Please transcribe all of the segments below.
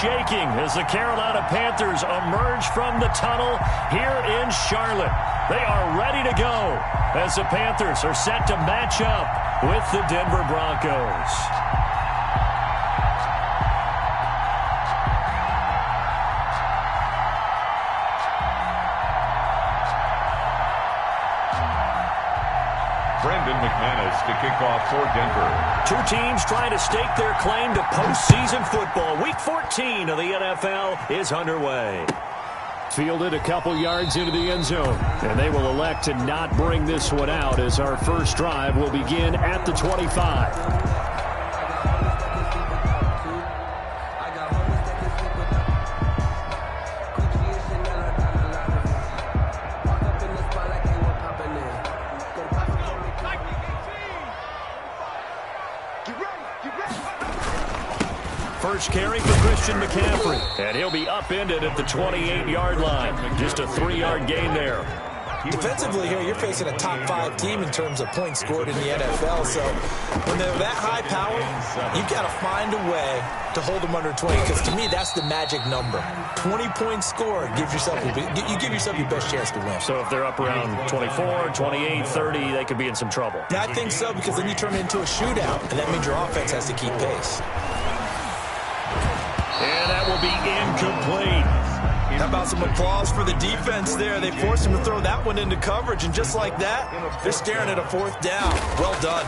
shaking as the Carolina Panthers emerge from the tunnel here in Charlotte. They are ready to go as the Panthers are set to match up with the Denver Broncos. To kick off for Denver. Two teams trying to stake their claim to postseason football. Week 14 of the NFL is underway. Fielded a couple yards into the end zone, and they will elect to not bring this one out as our first drive will begin at the 25. First carry for Christian McCaffrey, and he'll be upended at the 28-yard line. Just a 3-yard gain there. Defensively here, you're facing a top 5 team in terms of points scored in the NFL. So when they're that high power, you've got to find a way to hold them under 20. Because to me, that's the magic number. 20 points scored gives yourself you give yourself your best chance to win. So if they're up around 24, 28, 30, they could be in some trouble. Yeah, I think so, because then you turn it into a shootout, and that means your offense has to keep pace. And that will be incomplete. How about some applause for the defense there? They forced him to throw that one into coverage, and just like that, they're staring at a 4th down. Well done.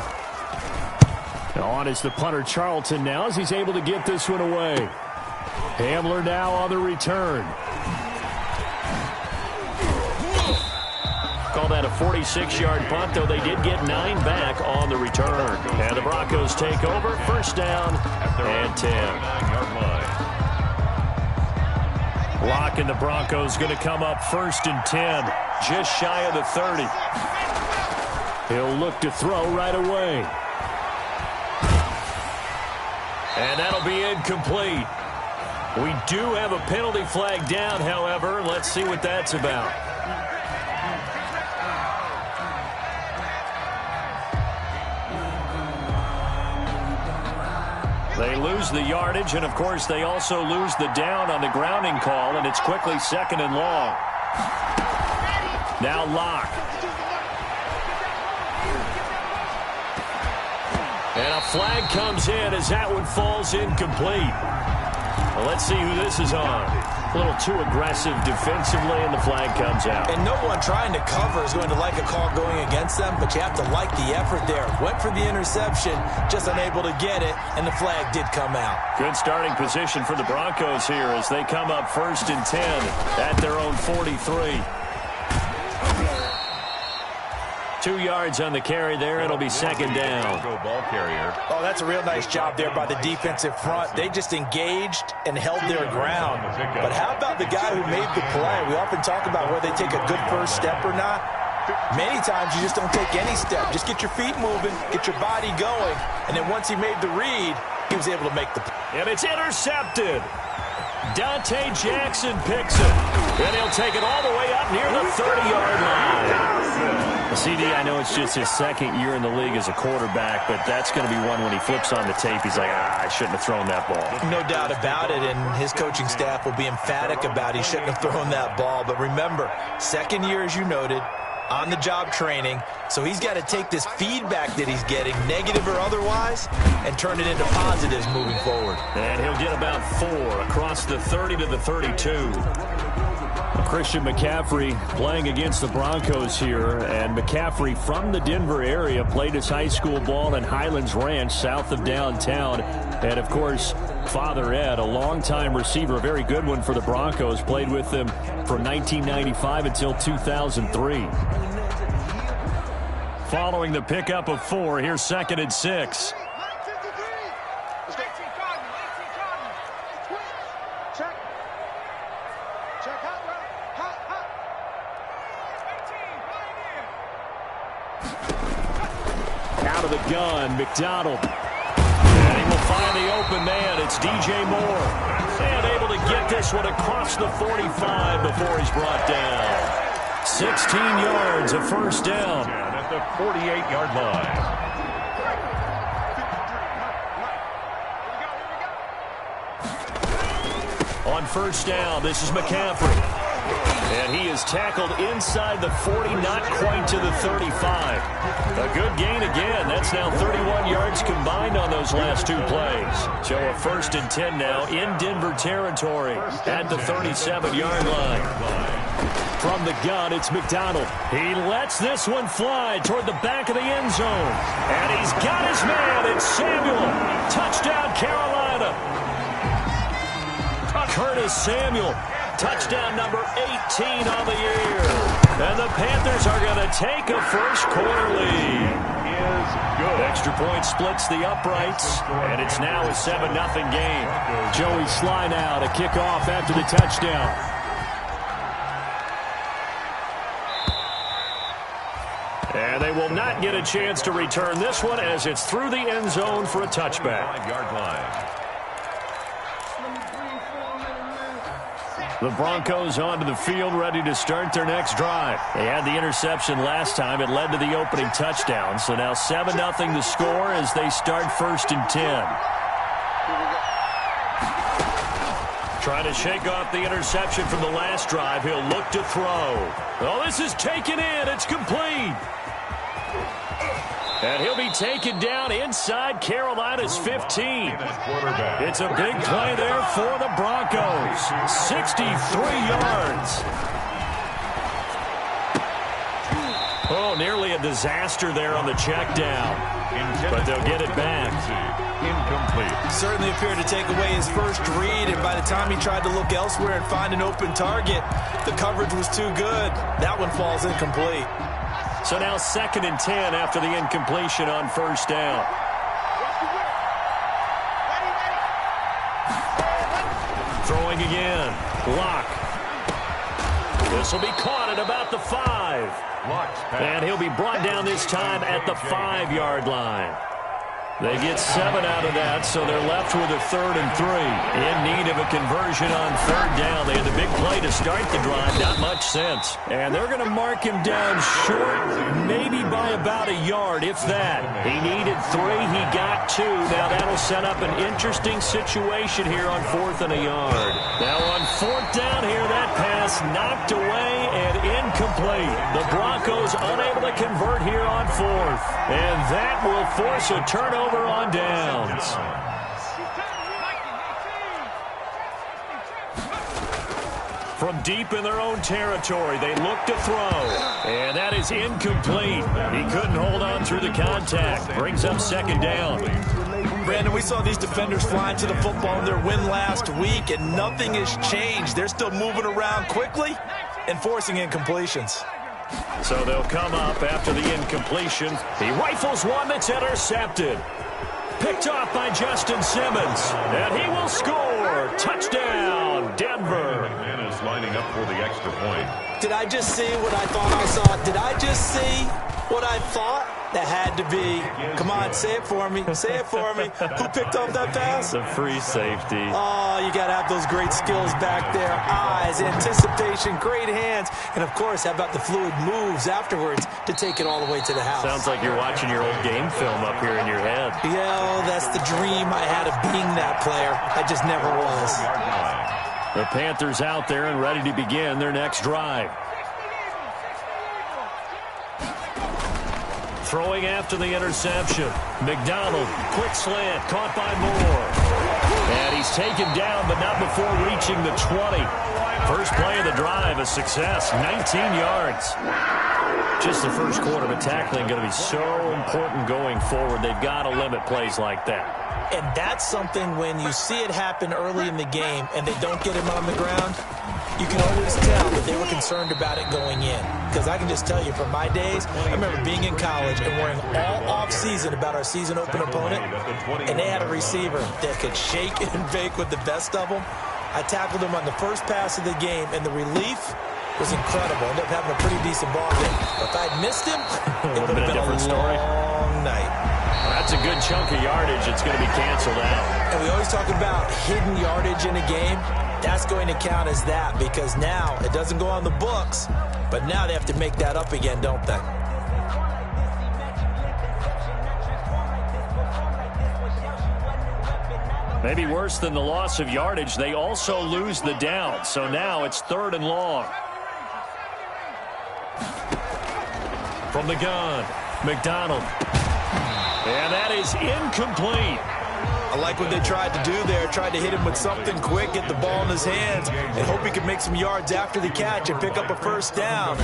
On is the punter Charlton now as he's able to get this one away. Hamler now on the return. Call that a 46-yard punt, though they did get 9 back on the return. And the Broncos take over, first down and 10. Lock and the Broncos going to come up first and 10, just shy of the 30. He'll look to throw right away. And that'll be incomplete. We do have a penalty flag down, however. Let's see what that's about. They lose the yardage, and of course they also lose the down on the grounding call, and it's quickly 2nd and long. Now Locke. And a flag comes in as that one falls incomplete. Well, let's see who this is on. A little too aggressive defensively, and the flag comes out. And no one trying to cover is going to like a call going against them, but you have to like the effort there. Went for the interception, just unable to get it, and the flag did come out. Good starting position for the Broncos here as they come up first and 10 at their own 43. 2 yards on the carry there. It'll be 2nd down. Ball carrier. Oh, that's a real nice job there by the defensive front. They just engaged and held their ground. But how about the guy who made the play? We often talk about whether they take a good first step or not. Many times you just don't take any step. Just get your feet moving, get your body going, and then once he made the read, he was able to make the play. And it's intercepted. Dante Jackson picks it. And he'll take it all the way up near the 30-yard line. CD, I know it's just his 2nd year in the league as a quarterback, but that's going to be one when he flips on the tape, he's like, I shouldn't have thrown that ball. No doubt about it, and his coaching staff will be emphatic about he shouldn't have thrown that ball. But remember, 2nd year, as you noted, on-the-job training, so he's got to take this feedback that he's getting, negative or otherwise, and turn it into positives moving forward. And he'll get about 4 across the 30 to the 32. Christian McCaffrey playing against the Broncos here, and McCaffrey from the Denver area played his high school ball in Highlands Ranch south of downtown. And, of course, Father Ed, a longtime receiver, a very good one for the Broncos, played with them from 1995 until 2003. Following the pickup of 4, here's 2nd and 6. Out of the gun, McDonald. And he will find the open man. It's DJ Moore. And able to get this one across the 45 before he's brought down. 16 yards, a first down. At the 48-yard line. On first down, this is McCaffrey. And he is tackled inside the 40, not quite to the 35. A good gain again. That's now 31 yards combined on those last two plays. So a 1st and 10 now in Denver territory at the 37-yard line. From the gun, it's McDonald. He lets this one fly toward the back of the end zone. And he's got his man. It's Samuel. Touchdown, Carolina. Curtis Samuel. Touchdown number 18 on the year. And the Panthers are going to take a first-quarter lead. Extra point splits the uprights, and it's now a 7-0 game. Joey Sly now to kick off after the touchdown. And they will not get a chance to return this one as it's through the end zone for a touchback. 5-yard line. The Broncos onto the field, ready to start their next drive. They had the interception last time. It led to the opening touchdown. So now 7-0 the score as they start 1st and 10. Trying to shake off the interception from the last drive. He'll look to throw. Oh, this is taken in. It's complete. And he'll be taken down inside Carolina's 15. It's a big play there for the Broncos. 63 yards. Oh, nearly a disaster there on the check down. But they'll get it back. Incomplete. Certainly appeared to take away his first read, and by the time he tried to look elsewhere and find an open target, the coverage was too good. That one falls incomplete. So now 2nd and 10 after the incompletion on first down. Throwing again. Lock. This will be caught at about the 5. And he'll be brought down this time at the 5-yard line. They get 7 out of that, so they're left with a 3rd and 3. In need of a conversion on 3rd down. They had the big play to start the drive. Not much sense. And they're going to mark him down short, maybe by about a yard, if that. He needed 3. He got 2. Now that'll set up an interesting situation here on 4th and a yard. Now on 4th down here, that pass knocked away and incomplete. The Broncos unable to convert here on 4th. And that will force a turnover on downs. From deep in their own territory, they look to throw. And that is incomplete. He couldn't hold on through the contact. Brings up 2nd down. Brandon, we saw these defenders flying to the football in their win last week, and nothing has changed. They're still moving around quickly and forcing incompletions. So they'll come up after the incompletion. He rifles one that's intercepted. Picked off by Justin Simmons. And he will score. Touchdown, Denver. Man is lining up for the extra point. Did I just see what I thought I saw? Did I just see what I thought? That had to be. Come on, say it for me. Say it for me. Who picked off that pass? The free safety. Oh, you got to have those great skills back there. Eyes, anticipation, great hands. And, of course, how about the fluid moves afterwards to take it all the way to the house? Sounds like you're watching your old game film up here in your head. Yeah, that's the dream I had of being that player. I just never was. The Panthers out there and ready to begin their next drive. Throwing after the interception. McDonald, quick slant, caught by Moore. And he's taken down, but not before reaching the 20. First play of the drive, a success, 19 yards. Just the first quarter, but tackling going to be so important going forward. They've got to limit plays like that. And that's something when you see it happen early in the game and they don't get him on the ground, you can always tell that they were concerned about it going in. Because I can just tell you from my days, I remember being in college and worrying all off-season about our season open opponent, and they had a receiver that could shake and bake with the best of them. I tackled him on the first pass of the game, and the relief was incredible. Ended up having a pretty decent ball game. But if I'd missed him, it would have been a long night. That's a good chunk of yardage. It's going to be canceled out. And we always talk about hidden yardage in a game. That's going to count as that because now it doesn't go on the books, but now they have to make that up again, don't they? Maybe worse than the loss of yardage, they also lose the down. So now it's 3rd and long. From the gun, McDonald. And that is incomplete. I like what they tried to do there. Tried to hit him with something quick, get the ball in his hands, and hope he could make some yards after the catch and pick up a first down.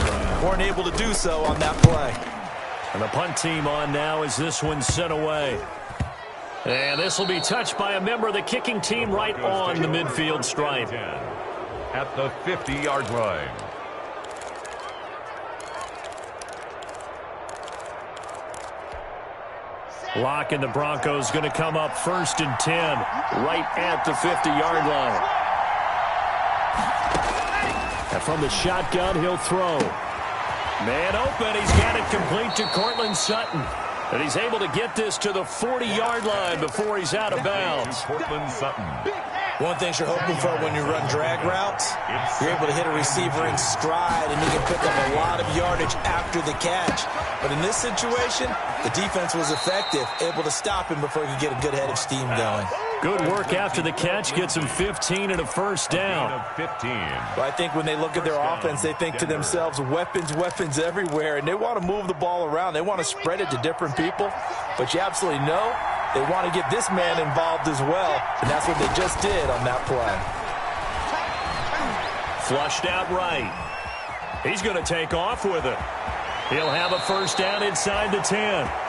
Weren't able to do so on that play. And the punt team on now as this one's sent away. And this will be touched by a member of the kicking team right on the midfield stripe. At the 50-yard line. Locke and the Broncos going to come up 1st and 10 right at the 50-yard line. And from the shotgun, he'll throw. Man open. He's got it complete to Cortland Sutton. And he's able to get this to the 40-yard line before he's out of bounds. Cortland Sutton. One thing you're hoping for when you run drag routes, you're able to hit a receiver in stride, and you can pick up a lot of yardage after the catch. But in this situation, the defense was effective, able to stop him before he could get a good head of steam going. Good work after the catch. Gets him 15 and a first down. 15. Well, I think when they look at their offense, they think to themselves, weapons, weapons everywhere, and they want to move the ball around. They want to spread it to different people, but you absolutely know they want to get this man involved as well, and that's what they just did on that play. Flushed out right. He's going to take off with it. He'll have a first down inside the 10.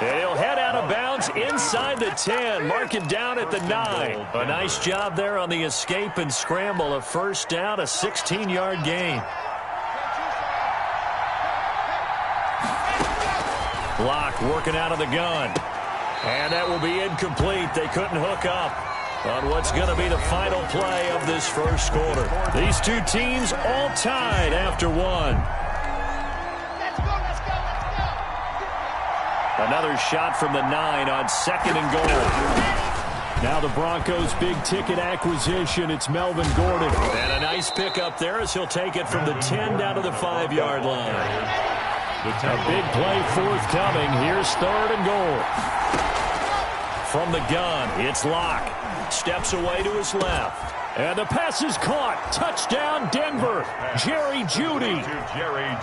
And he'll head out of bounds inside the 10. Mark him down at the 9. A nice job there on the escape and scramble. A first down, a 16-yard gain. Locke working out of the gun. And that will be incomplete. They couldn't hook up on what's going to be the final play of this first quarter. These two teams all tied after one. Another shot from the 9 on 2nd and goal. Now the Broncos' big-ticket acquisition. It's Melvin Gordon. And a nice pickup there as he'll take it from the 10 down to the 5-yard line. A big play forthcoming. Here's 3rd and goal. From the gun, it's Locke. Steps away to his left. And the pass is caught. Touchdown, Denver. Jerry Jeudy. Jerry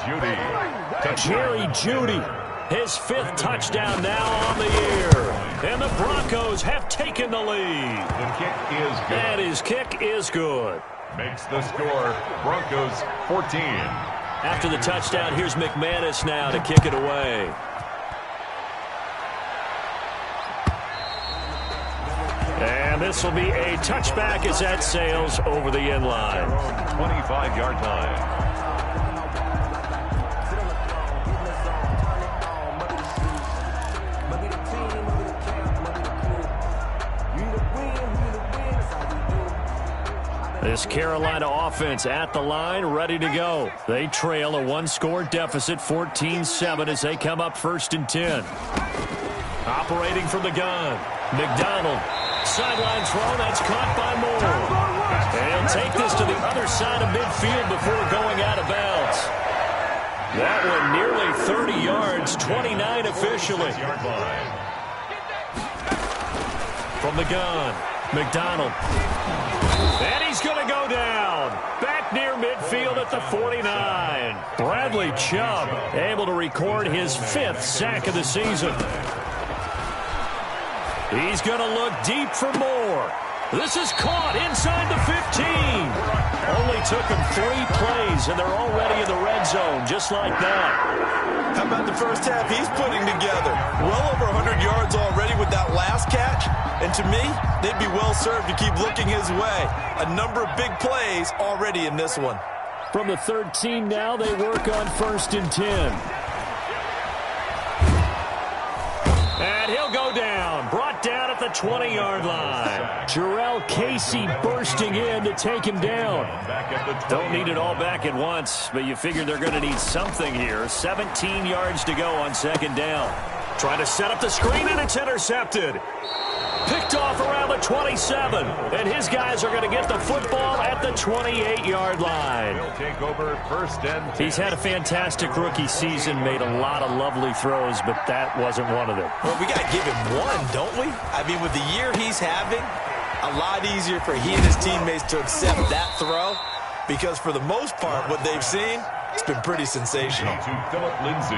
Jeudy. His 5th touchdown now on the year. And the Broncos have taken the lead. The kick is good. And his kick is good. Makes the score Broncos 14. After the touchdown, here's McManus now to kick it away. And this will be a touchback as that sails over the end line. 25-yard line. This Carolina offense at the line, ready to go. They trail a 1-score deficit, 14-7 as they come up 1st and 10. Operating from the gun, McDonald. Sideline throw, that's caught by Moore. And he'll take this to the other side of midfield before going out of bounds. That one nearly 30 yards, 29 officially. From the gun, McDonald. And he's going to go down. Back near midfield at the 49. Bradley Chubb able to record his 5th sack of the season. He's going to look deep for more. This is caught inside the 15. Only took him 3 plays, and they're already in the red zone, just like that. How about the first half he's putting together? Well over 100 yards already with that last catch. And to me, they'd be well served to keep looking his way. A number of big plays already in this one. From the 13 now, they work on 1st and 10. And he'll go down. Brought down at the 20-yard line. Jarrell Casey bursting in to take him down. Don't need it all back at once, but you figure they're going to need something here. 17 yards to go on 2nd down. Trying to set up the screen, and it's intercepted. Picked off around the 27, and his guys are going to get the football at the 28-yard line. He'll take over 1st and 10. He's had a fantastic rookie season, made a lot of lovely throws, but that wasn't one of them. Well, we got to give him one, don't we? I mean, with the year he's having, a lot easier for he and his teammates to accept that throw because for the most part, what they've seen, it's been pretty sensational.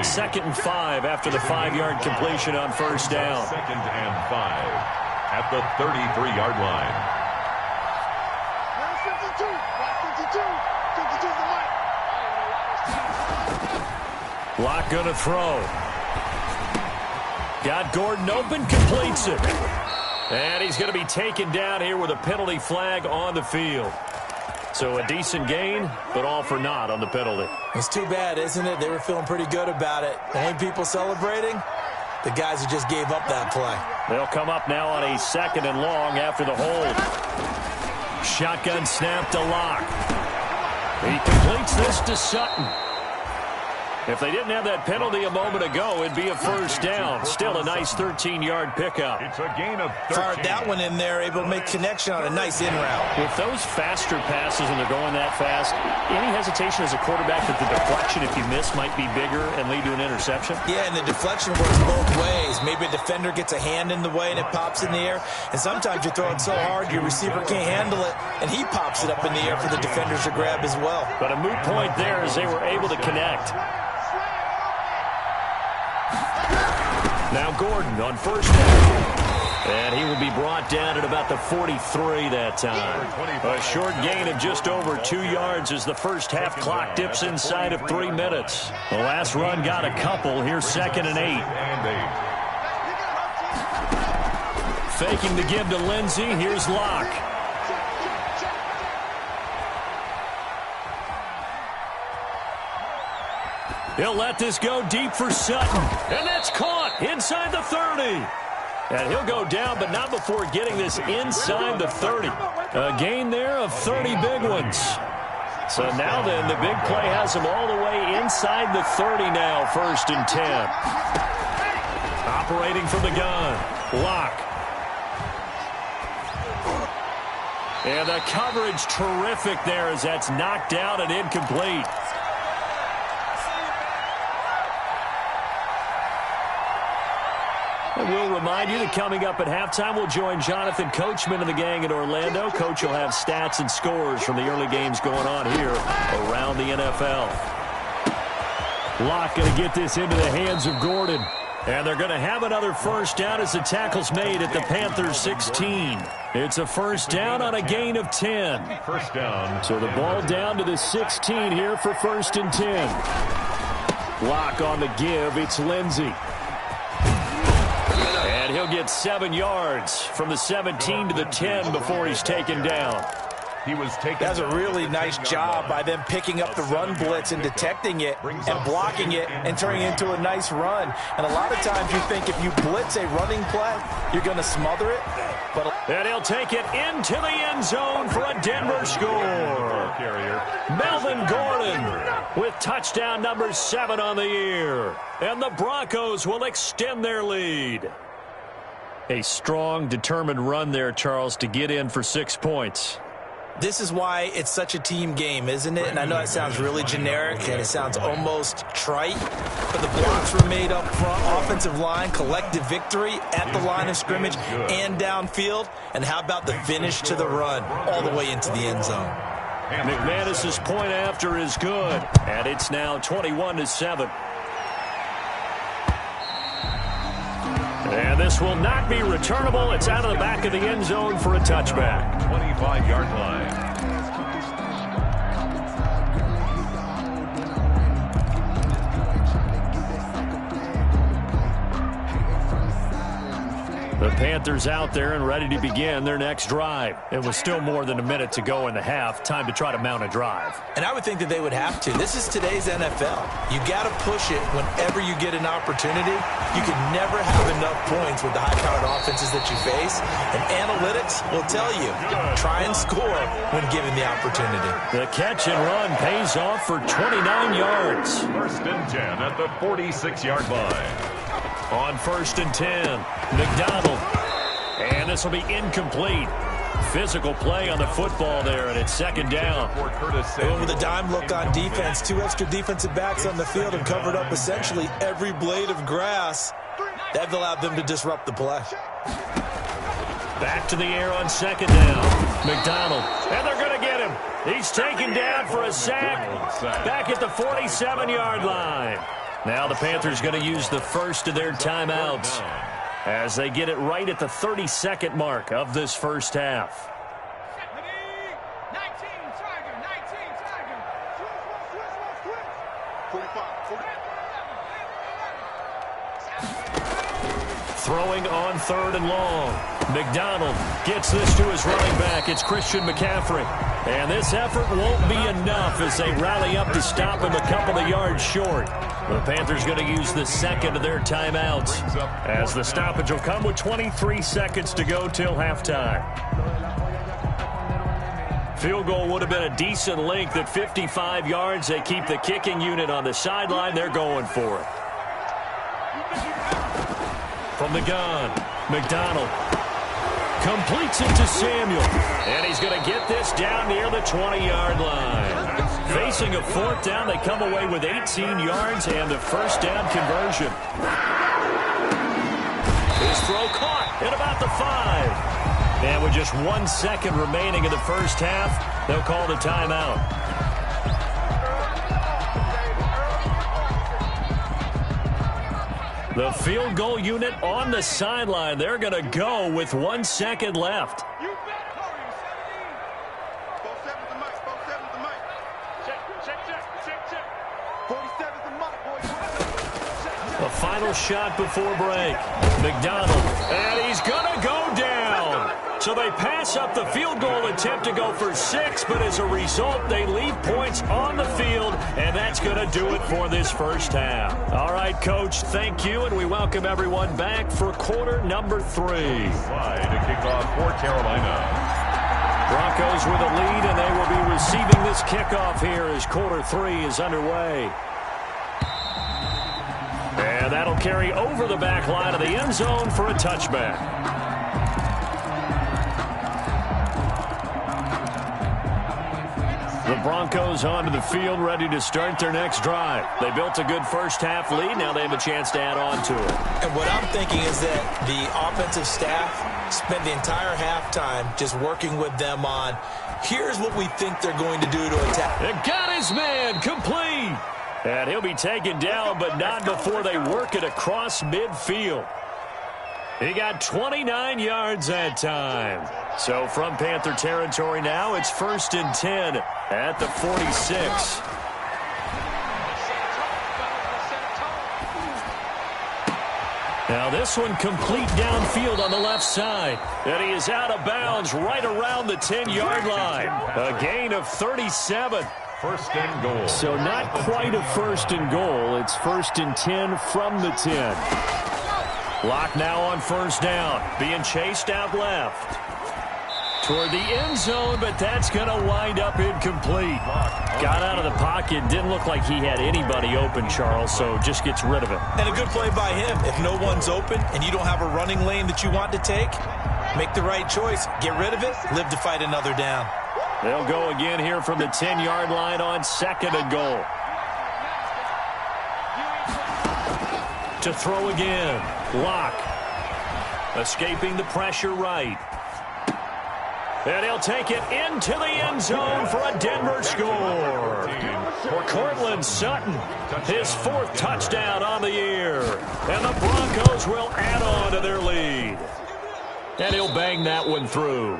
Second and 5 after the 5-yard completion on first down. Second and 5 at the 33-yard line. 52. Locke going to throw. Got Gordon open, completes it. And he's going to be taken down here with a penalty flag on the field. So a decent gain, but all for naught on the penalty. It's too bad, isn't it? They were feeling pretty good about it. Only people celebrating, the guys who just gave up that play. They'll come up now on a 2nd and long after the hold. Shotgun snap to Locke. He completes this to Sutton. If they didn't have that penalty a moment ago, it'd be a first down. Still a nice 13-yard pickup. It's a gain of 13. Fired that one in there, able to make connection on a nice in route. With those faster passes and they're going that fast, any hesitation as a quarterback that the deflection, if you miss, might be bigger and lead to an interception? Yeah, and the deflection works both ways. Maybe a defender gets a hand in the way and it pops in the air. And sometimes you throw it so hard your receiver can't handle it, and he pops it up in the air for the defenders to grab as well. But a moot point there as they were able to connect. Now Gordon on first down. And he will be brought down at about the 43 that time. A short gain of just over 2 yards as the first half clock dips inside of 3 minutes. The last run got a couple. Here's 2nd and 8. Faking the give to Lindsey. Here's Locke. He'll let this go deep for Sutton. And that's caught inside the 30. And he'll go down, but not before getting this inside the 30. A gain there of 30 big ones. So now then, the big play has him all the way inside the 30 now, 1st and 10. Operating from the gun, Locke. And the coverage terrific there as that's knocked down and incomplete. We'll remind you that coming up at halftime, we'll join Jonathan Coachman and the gang in Orlando. Coach will have stats and scores from the early games going on here around the NFL. Locke going to get this into the hands of Gordon. And they're going to have another first down as the tackle's made at the Panthers 16. It's a first down on a gain of 10. First down. So the ball down to the 16 here for 1st and 10. Locke on the give. It's Lindsey. And he'll get 7 yards from the 17 to the 10 before he's taken down. He was taken. That's a really nice job by them picking up the run blitz and detecting it and blocking it and turning it into a nice run. And a lot of times you think if you blitz a running play, you're going to smother it. And he'll take it into the end zone for a Denver score. Melvin Gordon with touchdown number 7 on the year. And the Broncos will extend their lead. A strong, determined run there, Charles, to get in for 6 points. This is why it's such a team game, isn't it? And I know it sounds really generic and it sounds almost trite, but the blocks were made up front, offensive line, collective victory at the line of scrimmage and downfield. And how about the finish to the run all the way into the end zone? McManus's point after is good, and it's now 21-7. And this will not be returnable. It's out of the back of the end zone for a touchback. 25-yard line. The Panthers out there and ready to begin their next drive. It was still more than a minute to go in the half. Time to try to mount a drive. And I would think that they would have to. This is today's NFL. You got to push it whenever you get an opportunity. You can never have enough points with the high-powered offenses that you face. And analytics will tell you, try and score when given the opportunity. The catch and run pays off for 29 yards. 1st and 10 at the 46-yard line. On 1st and 10, McDonald. And this will be incomplete. Physical play on the football there, and it's 2nd down. They went with a dime look on defense. 2 extra defensive backs on the field and covered up essentially every blade of grass. That allowed them to disrupt the play. Back to the air on second down. McDonald. And they're going to get him. He's taken down for a sack. Back at the 47-yard line. Now the Panthers going to use the first of their timeouts as they get it right at the 32nd mark of this first half. Throwing on 3rd and long. McDonald gets this to his running back. It's Christian McCaffrey. And this effort won't be enough as they rally up to stop him a couple of yards short. The Panthers going to use the second of their timeouts as the stoppage will come with 23 seconds to go till halftime. Field goal would have been a decent length at 55 yards. They keep the kicking unit on the sideline. They're going for it. From the gun, McDonald completes it to Samuel. And he's going to get this down near the 20-yard line. Facing a 4th down, they come away with 18 yards and the first down conversion. His throw caught at about the 5. And with just 1 second remaining in the first half, they'll call the timeout. The field goal unit on the sideline. They're going to go with 1 second left. A final shot before break. McDonald, and he's going to go down. So they pass up the field goal attempt to go for 6, but as a result, they leave points on the field, and that's going to do it for this first half. All right, Coach, thank you, and we welcome everyone back for quarter number 3. To kick off for Carolina. Broncos with a lead, and they will be receiving this kickoff here as quarter 3 is underway. And that'll carry over the back line of the end zone for a touchback. The Broncos onto the field, ready to start their next drive. They built a good first half lead. Now they have a chance to add on to it. And what I'm thinking is that the offensive staff spent the entire halftime just working with them on, here's what we think they're going to do to attack. It got his man complete. And he'll be taken down, but not before they work it across midfield. He got 29 yards that time. So from Panther territory now, it's 1st and 10 at the 46. Now this one complete downfield on the left side. And he is out of bounds right around the 10-yard line. A gain of 37. 1st and goal. So not quite a 1st and goal. It's 1st and 10 from the 10. Lock now on 1st down. Being chased out left. Toward the end zone, but that's going to wind up incomplete. Got out of the pocket. Didn't look like he had anybody open, Charles, so just gets rid of it. And a good play by him. If no one's open and you don't have a running lane that you want to take, make the right choice. Get rid of it. Live to fight another down. They'll go again here from the 10-yard line on 2nd and goal. To throw again. Lock. Escaping the pressure right. And he'll take it into the end zone for a Denver score. For Cortland Sutton, his 4th touchdown on the year. And the Broncos will add on to their lead. And he'll bang that one through.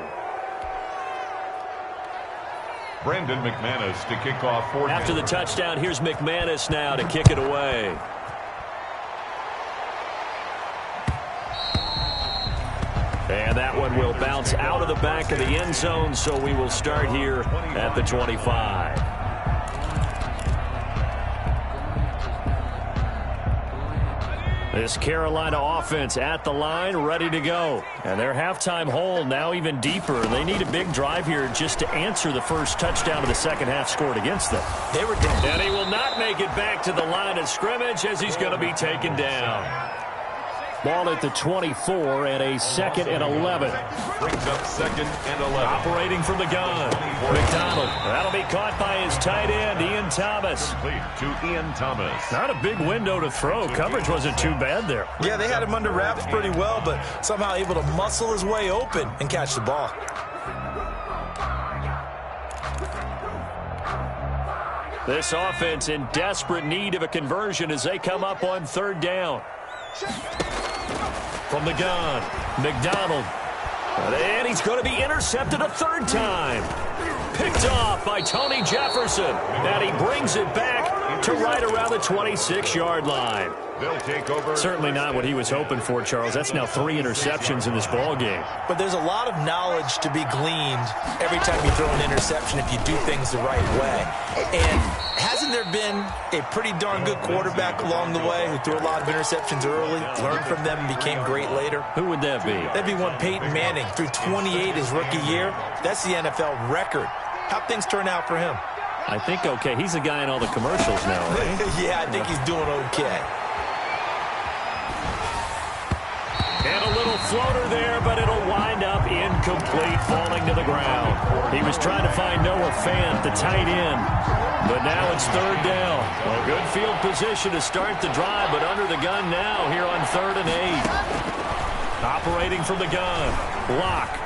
Brandon McManus to kick off for After the touchdown, here's McManus now to kick it away. And that one will bounce out of the back of the end zone, so we will start here at the 25. This Carolina offense at the line, ready to go. And their halftime hole now even deeper. They need a big drive here just to answer the first touchdown of the second half scored against them. And he will not make it back to the line of scrimmage as he's going to be taken down. Ball at the 24 and a 2nd and 11. Brings up 2nd and 11. Operating from the gun. McDonald. That'll be caught by his tight end, Ian Ian Thomas. To Ian Thomas. Not a big window to throw. Coverage wasn't too bad there. Yeah, they had him under wraps pretty well, but somehow able to muscle his way open and catch the ball. This offense in desperate need of a conversion as they come up on third down. From the gun, McDonald. And he's going to be intercepted a third time. Picked off by Tony Jefferson. And he brings it back to right around the 26-yard line. They'll take over. Certainly not what he was hoping for, Charles. That's now 3 interceptions in this ball game. But there's a lot of knowledge to be gleaned every time you throw an interception if you do things the right way. And hasn't there been a pretty darn good quarterback along the way who threw a lot of interceptions early, learned from them, and became great later? Who would that be? That'd be one Peyton Manning. Threw 28 his rookie year. That's the NFL record. How'd things turn out for him? I think okay. He's the guy in all the commercials now, right? Yeah, I think he's doing okay. And a little floater there, but it'll wind up incomplete, falling to the ground. He was trying to find Noah Fant, the tight end. But now it's third down. A good field position to start the drive, but under the gun now here on 3rd and 8. Operating from the gun. Locke.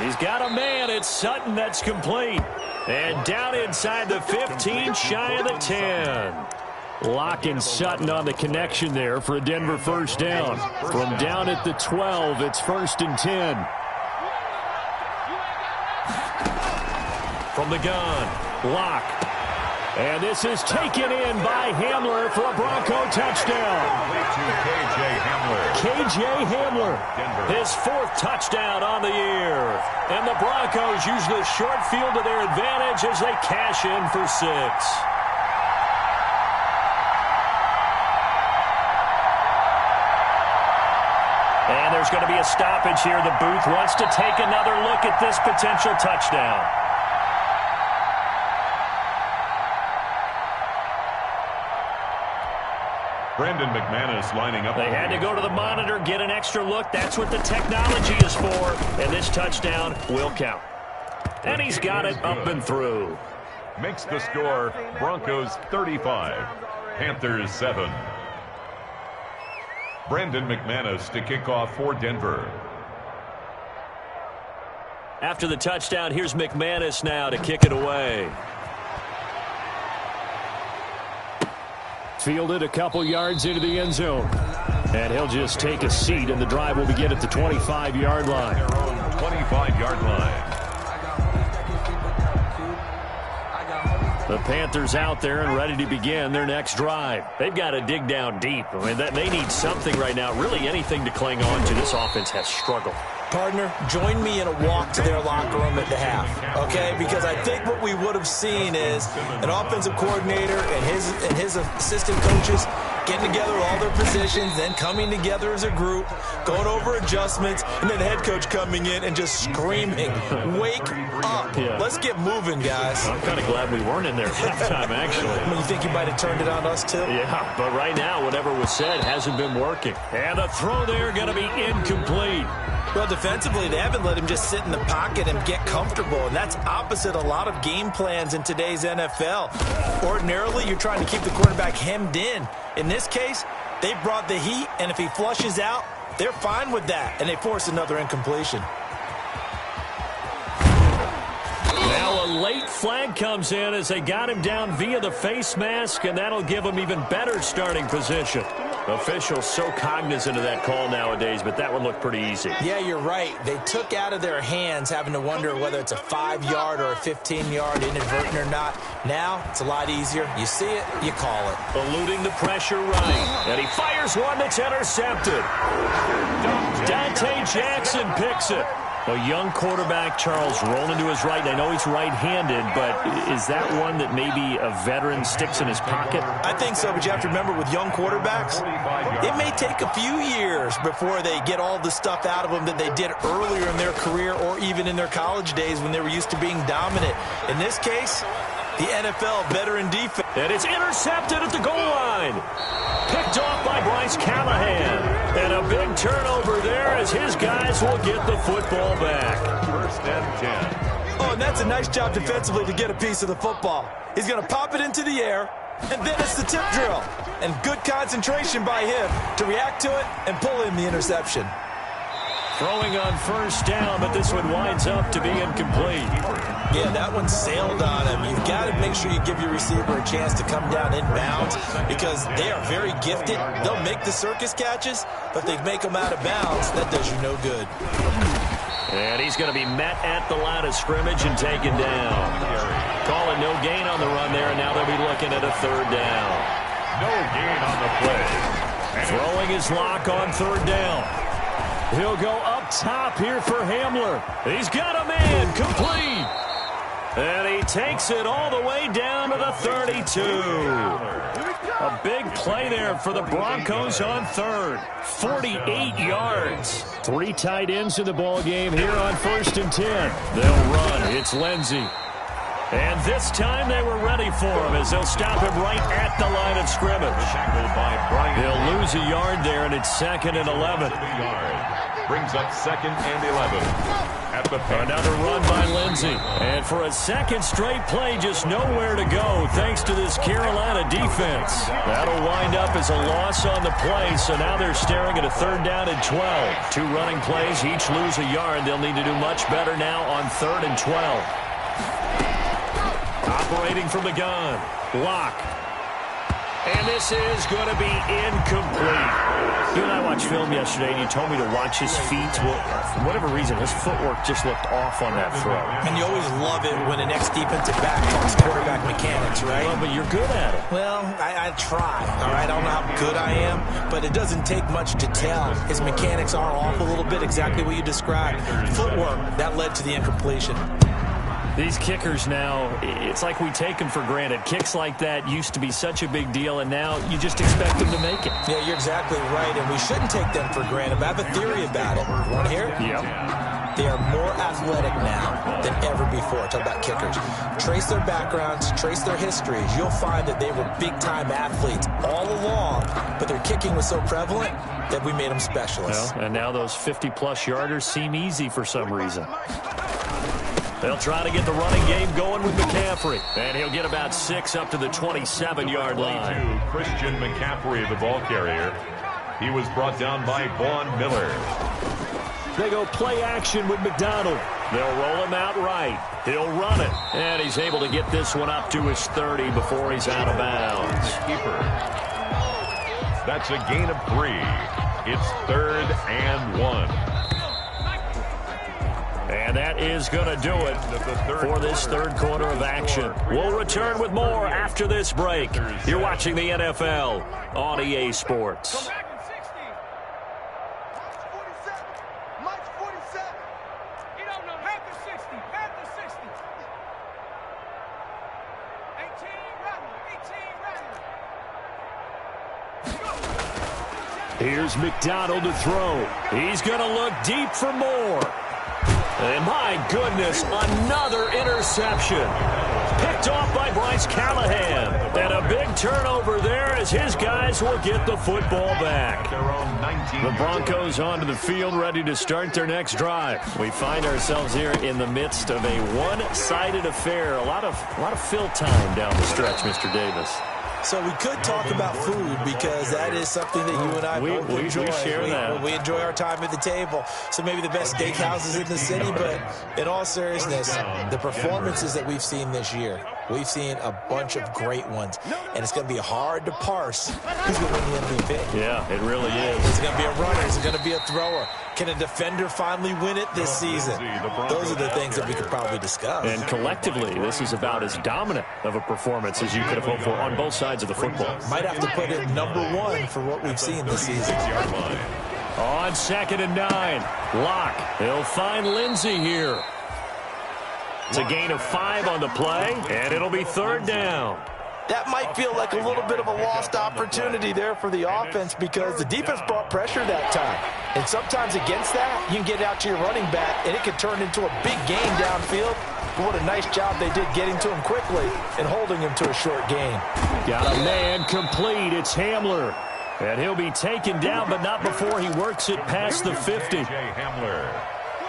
He's got a man. It's Sutton that's complete. And down inside the 15, shy of the 10. Locke and Sutton on the connection there for a Denver first down. From down at the 12, it's 1st and 10. From the gun, Locke. And this is taken in by Hamler for a Bronco touchdown. K.J. Hamler. K.J. Hamler, his 4th touchdown on the year. And the Broncos use the short field to their advantage as they cash in for 6. And there's going to be a stoppage here. The booth wants to take another look at this potential touchdown. Brandon McManus lining up. They had to go to the monitor, get an extra look. That's what the technology is for. And this touchdown will count. And he's got it up and through. Makes the score Broncos 35, Panthers 7. Brandon McManus to kick off for Denver. After the touchdown, here's McManus now to kick it away. Fielded a couple yards into the end zone. And he'll just take a seat, and the drive will begin at the 25-yard line. Their own 25-yard line. The Panthers out there and ready to begin their next drive. They've got to dig down deep. I mean, they need something right now, really anything to cling on to. This offense has struggled. Partner, join me in a walk to their locker room at the half, okay? Because I think what we would have seen is an offensive coordinator and his assistant coaches getting together all their positions, then coming together as a group, going over adjustments, and then the head coach coming in and just screaming, wake up. Yeah. Let's get moving, guys. I'm kind of glad we weren't in there at halftime, actually. I mean, you think you might have turned it on us, too? Yeah, but right now, whatever was said hasn't been working. And the throw there going to be incomplete. Well, defensively, they haven't let him just sit in the pocket and get comfortable, and that's opposite a lot of game plans in today's NFL. Ordinarily, you're trying to keep the quarterback hemmed in. In this case, they brought the heat, and if he flushes out, they're fine with that, and they force another incompletion. Now a late flag comes in as they got him down via the face mask, and that'll give him even better starting position. Officials so cognizant of that call nowadays, but that would look pretty easy. Yeah, you're right. They took out of their hands having to wonder whether it's a 5-yard or a 15-yard inadvertent or not. Now, it's a lot easier. You see it, you call it. Eluding the pressure right. And he fires one that's intercepted. Dante Jackson picks it. A young quarterback, Charles, rolling to his right. I know he's right-handed, but is that one that maybe a veteran sticks in his pocket? I think so, but you have to remember with young quarterbacks, it may take a few years before they get all the stuff out of them that they did earlier in their career or even in their college days when they were used to being dominant. In this case, the NFL veteran defense. And it's intercepted at the goal line. Picked off by Bryce Callahan. And a big turnover there as his guys will get the football back. 1st and 10. Oh, and that's a nice job defensively to get a piece of the football. He's going to pop it into the air, and then it's the tip drill. And good concentration by him to react to it and pull in the interception. Throwing on first down, but this one winds up to be incomplete. Yeah, that one sailed on him. You've got to make sure you give your receiver a chance to come down inbounds because they are very gifted. They'll make the circus catches, but if they make them out of bounds, that does you no good. And he's going to be met at the line of scrimmage and taken down. Calling no gain on the run there, and now they'll be looking at a third down. No gain on the play. Throwing his lock on third down. He'll go up top here for Hamler. He's got a man, complete. And he takes it all the way down to the 32. A big play there for the Broncos on third. 48 yards. 3 tight ends in the ball game here on 1st and 10. They'll run. It's Lindsey. And this time they were ready for him as they'll stop him right at the line of scrimmage. He'll lose a yard there, and it's 2nd and 11. Brings up 2nd and 11. At the Another run by Lindsey. And for a second straight play, just nowhere to go thanks to this Carolina defense. That'll wind up as a loss on the play, so now they're staring at a 3rd down and 12. 2 running plays, each lose a yard. They'll need to do much better now on 3rd and 12. Operating from the gun. Lock. And this is going to be incomplete. You and I watched film yesterday, and you told me to watch his feet. Well, for whatever reason, his footwork just looked off on that throw. And you always love it when an ex-defensive back talks quarterback mechanics, right? Well, but you're good at it. Well, I try, all right? I don't know how good I am, but it doesn't take much to tell. His mechanics are off a little bit, exactly what you described. Footwork, that led to the incompletion. These kickers now, it's like we take them for granted. Kicks like that used to be such a big deal, and now you just expect them to make it. Yeah, you're exactly right, and we shouldn't take them for granted. But I have a theory about it. You want to hear it? Yep. They are more athletic now than ever before. Talk about kickers. Trace their backgrounds, trace their histories. You'll find that they were big-time athletes all along, but their kicking was so prevalent that we made them specialists. Well, and now those 50-plus yarders seem easy for some reason. They'll try to get the running game going with McCaffrey. And he'll get about 6 up to the 27-yard line. Christian McCaffrey, the ball carrier. He was brought down by Vaughn Miller. They go play action with McDonald. They'll roll him out right. He'll run it. And he's able to get this one up to his 30 before he's out of bounds. That's a gain of 3. It's 3rd and 1. And that is going to do it for this 3rd quarter of action. We'll return with more after this break. You're watching the NFL on EA Sports. Here's McDonald to throw. He's going to look deep for more. And my goodness, another interception. Picked off by Bryce Callahan. And a big turnover there as his guys will get the football back. The Broncos onto the field ready to start their next drive. We find ourselves here in the midst of a one-sided affair. A lot of fill time down the stretch, Mr. Davis. So we could talk about food because that is something that you and I both enjoy. We share that. We enjoy our time at the table. So maybe the best steakhouses in the city, but in all seriousness, the performances that we've seen this year, we've seen a bunch of great ones. And it's going to be hard to parse who's going to win the MVP. Yeah, it really is. Is it going to be a runner? Is it going to be a thrower? Can a defender finally win it this season? Those are the things that we could probably discuss. And collectively, this is about as dominant of a performance as you could have hoped for on both sides of the football. Might have to put it #1 for what we've seen this season. On 2nd and 9, Lock. He'll find Lindsey here. It's a gain of 5 on the play, and it'll be 3rd down. That might feel like a little bit of a lost opportunity there for the offense because the defense brought pressure that time. And sometimes against that, you can get out to your running back, and it can turn into a big game downfield. But what a nice job they did getting to him quickly and holding him to a short gain. Got a man complete. It's Hamler. And he'll be taken down, but not before he works it past the 50. Hamler.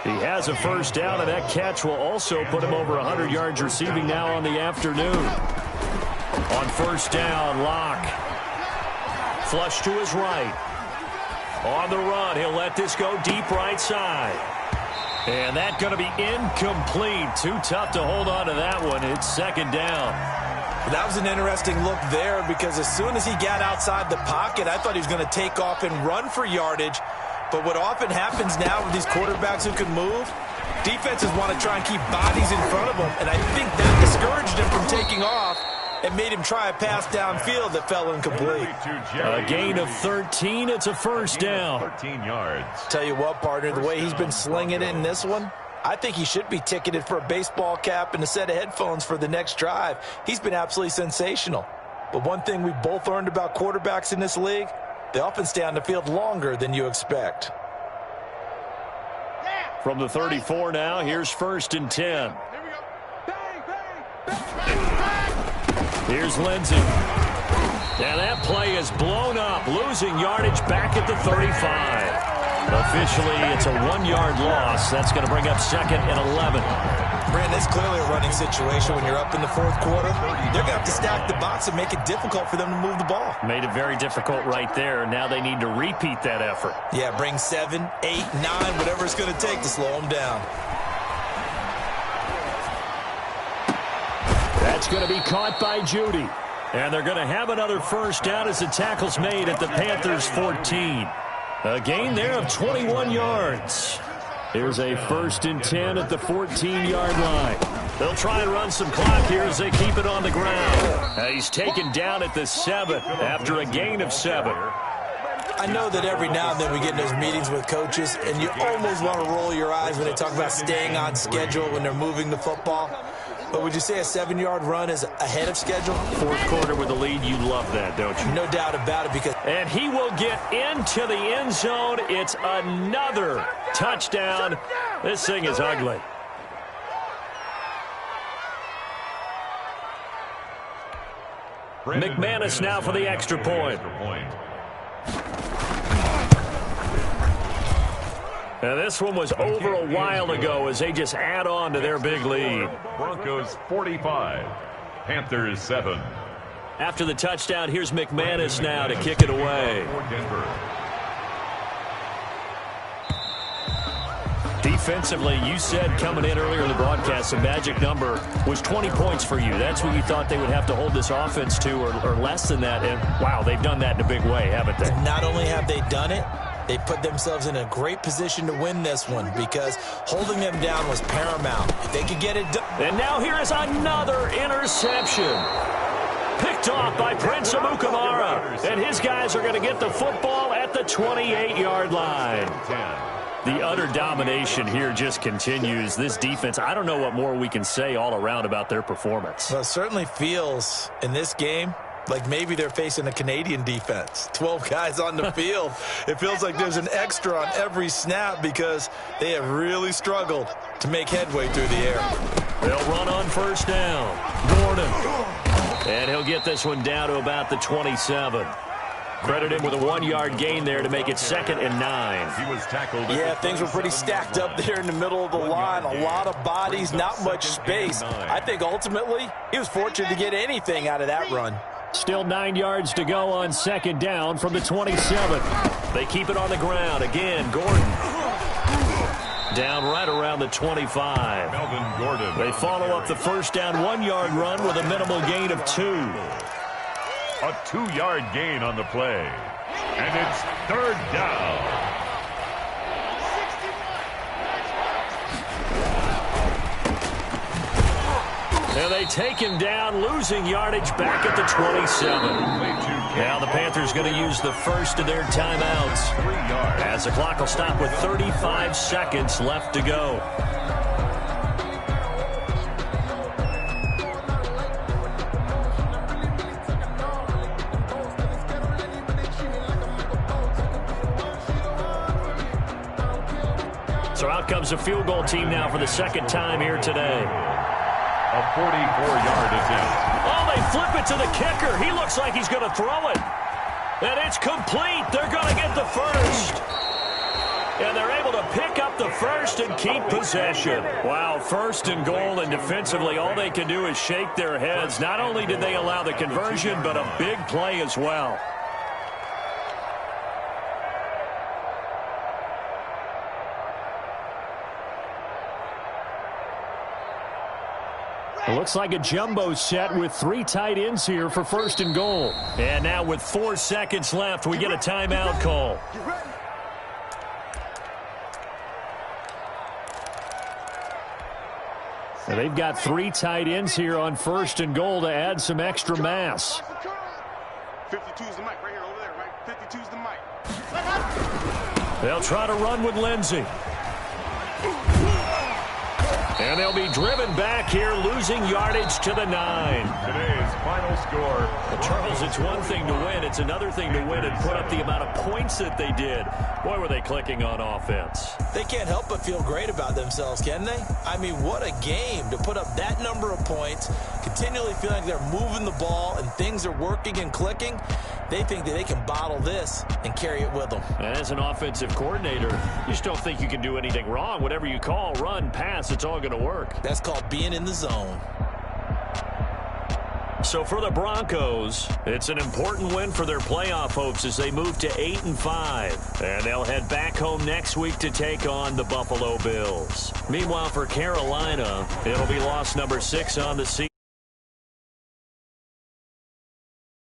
He has a first down, and that catch will also put him over 100 yards receiving now on the afternoon. On first down, Locke. Flush to his right. On the run, he'll let this go deep right side. And that's going to be incomplete. Too tough to hold on to that one. It's second down. That was an interesting look there because as soon as he got outside the pocket, I thought he was going to take off and run for yardage. But what often happens now with these quarterbacks who can move, defenses want to try and keep bodies in front of them. And I think that discouraged him from taking off and made him try a pass downfield that fell incomplete. A gain of 13. It's a first down. 13 yards. Tell you what, partner, the way he's been slinging it in this one, I think he should be ticketed for a baseball cap and a set of headphones for the next drive. He's been absolutely sensational. But one thing we've both learned about quarterbacks in this league, they often stay on the field longer than you expect. From the 34 now, here's first and 10. Here's Lindsey. And that play is blown up, losing yardage back at the 35. Officially, it's a 1-yard loss. That's going to bring up second and 11. Brandon, it's clearly a running situation when you're up in the fourth quarter. They're going to have to stack the box and make it difficult for them to move the ball. Made it very difficult right there. Now they need to repeat that effort. Yeah, bring 7, 8, 9, whatever it's going to take to slow them down. That's going to be caught by Judy. And they're going to have another first down as the tackle's made at the Panthers' 14. A gain there of 21 yards. Here's a first and 10 at the 14-yard line. They'll try and run some clock here as they keep it on the ground. He's taken down at the 7 after a gain of 7. I know that every now and then we get in those meetings with coaches, and you almost want to roll your eyes when they talk about staying on schedule when they're moving the football. But would you say a 7-yard run is ahead of schedule? Fourth quarter with the lead, you love that, don't you? No doubt about it. Because and he will get into the end zone. It's another touchdown. This thing is ugly. McManus now for the extra point. Now this one was over a while ago as they just add on to their big lead. Broncos 45, Panthers 7. After the touchdown, here's McManus now to kick it away. Defensively, you said coming in earlier in the broadcast, the magic number was 20 points for you. That's what you thought they would have to hold this offense to, or less than that. And wow, they've done that in a big way, haven't they? Not only have they done it, they put themselves in a great position to win this one because holding them down was paramount. If they could get it done. And now here is another interception. Picked off by Prince Amukamara. And his guys are going to get the football at the 28-yard line. The utter domination here just continues. This defense, I don't know what more we can say all around about their performance. Well, it certainly feels in this game like maybe they're facing a Canadian defense. 12 guys on the field. It feels like there's an extra on every snap because they have really struggled to make headway through the air. They'll run on first down. Gordon. And he'll get this one down to about the 27. Credit him with a 1-yard gain there to make it second and 9. He was tackled. Yeah, things were pretty stacked up there in the middle of the line. A lot of bodies, not much space. I think ultimately he was fortunate to get anything out of that run. Still 9 yards to go on second down from the 27. They keep it on the ground. Again, Gordon. Down right around the 25. Melvin Gordon. They follow up the first down 1-yard run with a minimal gain of 2. A 2-yard gain on the play. And it's third down. And they take him down, losing yardage back at the 27. Now the Panthers going to use the first of their timeouts as the clock will stop with 35 seconds left to go. So out comes the field goal team now for the second time here today. A 44-yard attempt. Oh, they flip it to the kicker. He looks like he's going to throw it. And it's complete. They're going to get the first. And they're able to pick up the first and keep possession. Wow, first and goal, and defensively all they can do is shake their heads. Not only did they allow the conversion, but a big play as well. It looks like a jumbo set with 3 tight ends here for first and goal. And now with 4 seconds left, we get a timeout call. And they've got 3 tight ends here on first and goal to add some extra mass. 52's the mic right here over there, right? 52's the mic. They'll try to run with Lindsey. And they'll be driven back here, losing yardage to the 9. Today's final score. Well, Charles, it's one thing to win. It's another thing to win and put up the amount of points that they did. Boy, were they clicking on offense. They can't help but feel great about themselves, can they? I mean, what a game to put up that number of points, continually feeling like they're moving the ball and things are working and clicking. They think that they can bottle this and carry it with them. And as an offensive coordinator, you just don't think you can do anything wrong. Whatever you call, run, pass, it's all going to work. That's called being in the zone. So for the Broncos, it's an important win for their playoff hopes as they move to 8-5. And they'll head back home next week to take on the Buffalo Bills. Meanwhile, for Carolina, it'll be loss number 6 on the season.